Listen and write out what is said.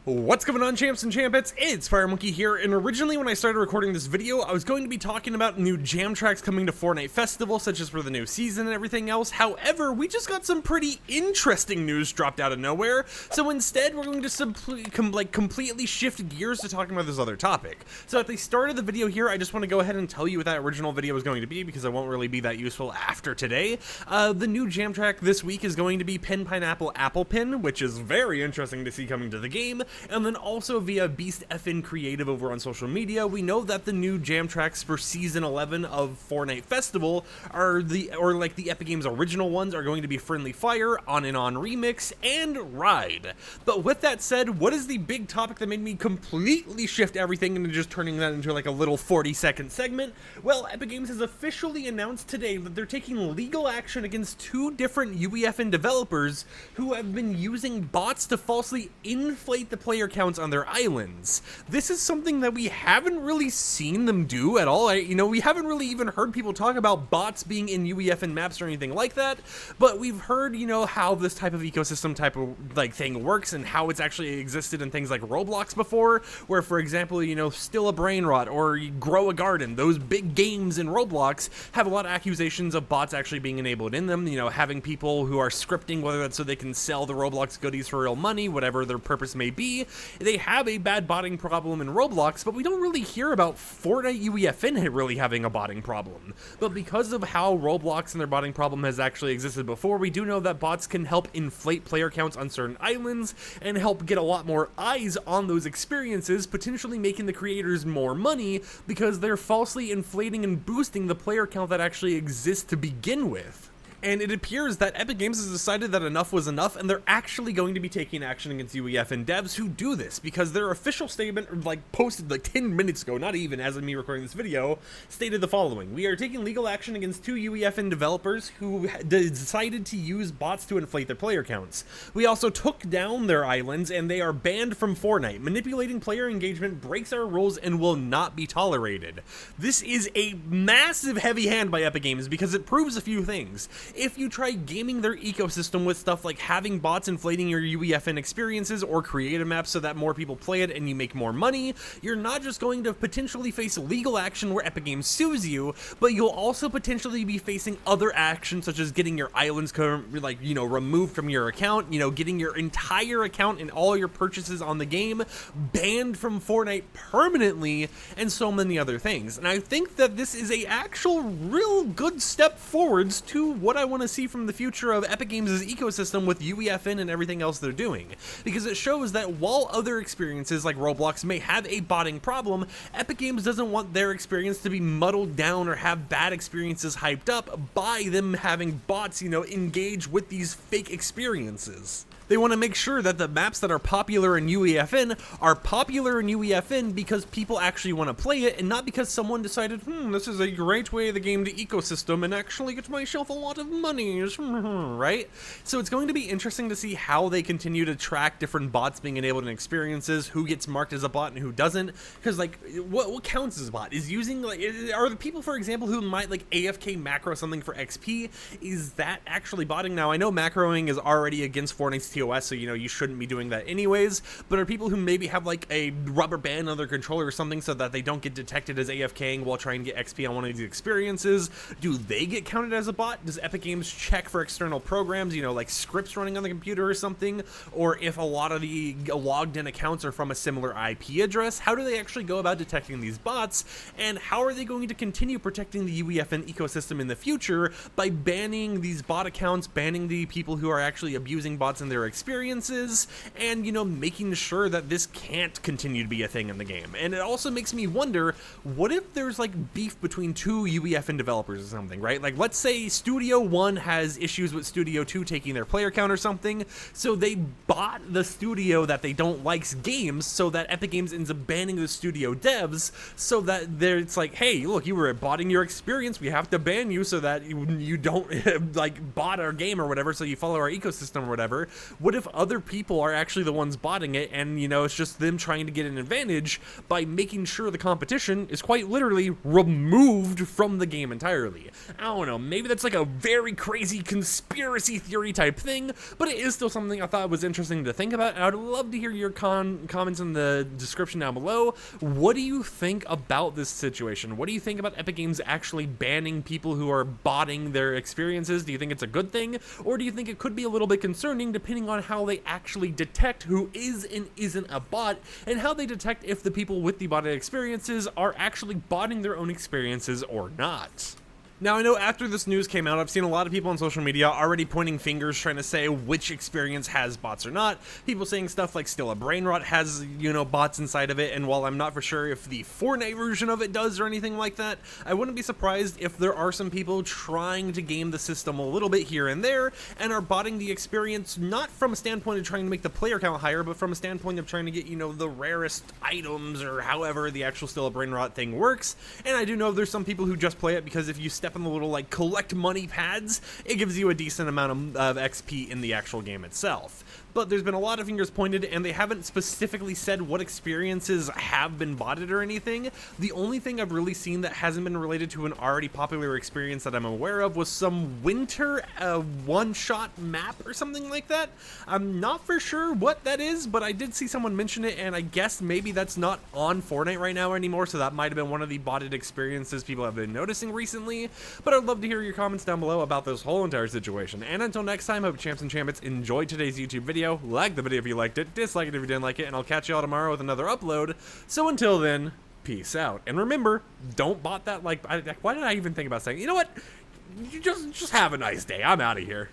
What's going on, champs and champettes? It's FireMonkey here, and originally when I started recording this video, I was going to be talking about new jam tracks coming to Fortnite Festival, such as for the new season and everything else. However, we just got some pretty interesting news dropped out of nowhere, so instead we're going to completely shift gears to talking about this other topic. So at the start of the video here, I just want to go ahead and tell you what that original video was going to be, because it won't really be that useful after today. The new jam track this week is going to be Pin Pineapple Apple Pin, which is very interesting to see coming to the game. And then also via Beast FN Creative over on social media, we know that the new jam tracks for Season 11 of Fortnite Festival are the Epic Games original ones are going to be Friendly Fire, On and On Remix, and Ride. But with that said, what is the big topic that made me completely shift everything into just turning that into like a little 40-second segment? Well, Epic Games has officially announced today that they're taking legal action against two different UEFN developers who have been using bots to falsely inflate the player counts on their islands. This is something that we haven't really seen them do at all. We haven't really even heard people talk about bots being in UEFN maps or anything like that, but we've heard, how this type of ecosystem type of thing works and how it's actually existed in things like Roblox before, where, for example, Still a Brain Rot or Grow a Garden, those big games in Roblox have a lot of accusations of bots actually being enabled in them, having people who are scripting, whether that's so they can sell the Roblox goodies for real money, whatever their purpose may be. They have a bad botting problem in Roblox, but we don't really hear about Fortnite UEFN really having a botting problem. But because of how Roblox and their botting problem has actually existed before, we do know that bots can help inflate player counts on certain islands and help get a lot more eyes on those experiences, potentially making the creators more money because they're falsely inflating and boosting the player count that actually exists to begin with. And it appears that Epic Games has decided that enough was enough, and they're actually going to be taking action against UEFN devs who do this, because their official statement, posted 10 minutes ago, not even as of me recording this video, stated the following: "We are taking legal action against two UEFN developers who decided to use bots to inflate their player counts. We also took down their islands, and they are banned from Fortnite. Manipulating player engagement breaks our rules and will not be tolerated." This is a massive heavy hand by Epic Games, because it proves a few things. If you try gaming their ecosystem with stuff like having bots inflating your UEFN experiences or creative maps so that more people play it and you make more money, you're not just going to potentially face legal action where Epic Games sues you, but you'll also potentially be facing other actions such as getting your islands removed from your account, getting your entire account and all your purchases on the game banned from Fortnite permanently, and so many other things. And I think that this is a actual real good step forwards to what I want to see from the future of Epic Games' ecosystem with UEFN and everything else they're doing, because it shows that while other experiences like Roblox may have a botting problem, Epic Games doesn't want their experience to be muddled down or have bad experiences hyped up by them having bots, engage with these fake experiences. They want to make sure that the maps that are popular in UEFN are popular in UEFN because people actually want to play it, and not because someone decided, this is a great way of the game to ecosystem and actually get myself a lot of money, right? So it's going to be interesting to see how they continue to track different bots being enabled in experiences, who gets marked as a bot and who doesn't, because what counts as a bot? Is using, are the people, for example, who might AFK macro something for XP, is that actually botting? Now, I know macroing is already against Fortnite's TOS, so you shouldn't be doing that anyways, but are people who maybe have a rubber band on their controller or something so that they don't get detected as AFKing while trying to get XP on one of these experiences, do they get counted as a bot? Does Epic Games check for external programs, like scripts running on the computer or something, or if a lot of the logged in accounts are from a similar IP address? How do they actually go about detecting these bots, and how are they going to continue protecting the UEFN ecosystem in the future by banning these bot accounts, banning the people who are actually abusing bots in their experiences, and making sure that this can't continue to be a thing in the game? And it also makes me wonder, what if there's beef between two UEFN developers or something, right? Let's say Studio 1 has issues with Studio 2 taking their player count or something, so they bought the studio that they don't like's games, so that Epic Games ends up banning the studio devs, so that it's hey, look, you were botting your experience, we have to ban you so that you don't bot our game or whatever, so you follow our ecosystem or whatever. What if other people are actually the ones botting it, and you know, it's just them trying to get an advantage by making sure the competition is quite literally removed from the game entirely? I don't know, maybe that's like a very crazy conspiracy theory type thing, but it is still something I thought was interesting to think about, and I'd love to hear your comments in the description down below. What do you think about this situation? What do you think about Epic Games actually banning people who are botting their experiences? Do you think it's a good thing, or do you think it could be a little bit concerning depending on how they actually detect who is and isn't a bot, and how they detect if the people with the botted experiences are actually botting their own experiences or not? Now, I know after this news came out, I've seen a lot of people on social media already pointing fingers trying to say which experience has bots or not. People saying stuff like Still a Brain Rot has, you know, bots inside of it, and while I'm not for sure if the Fortnite version of it does or anything like that, I wouldn't be surprised if there are some people trying to game the system a little bit here and there, and are botting the experience not from a standpoint of trying to make the player count higher, but from a standpoint of trying to get, you know, the rarest items or however the actual Still a Brain Rot thing works. And I do know there's some people who just play it because if you step in the little like collect money pads, it gives you a decent amount of XP in the actual game itself. But there's been a lot of fingers pointed, and they haven't specifically said what experiences have been botted or anything. The only thing I've really seen that hasn't been related to an already popular experience that I'm aware of was some winter one-shot map or something like that. I'm not for sure what that is, but I did see someone mention it, and I guess maybe that's not on Fortnite right now anymore, so that might have been one of the botted experiences people have been noticing recently. But I'd love to hear your comments down below about this whole entire situation. And until next time, I hope champs and champions enjoyed today's YouTube video. Like the video if you liked it, dislike it if you didn't like it, and I'll catch you all tomorrow with another upload. So until then, peace out. And remember, don't bot that like, why did I even think about saying, you know what? You just have a nice day. I'm out of here.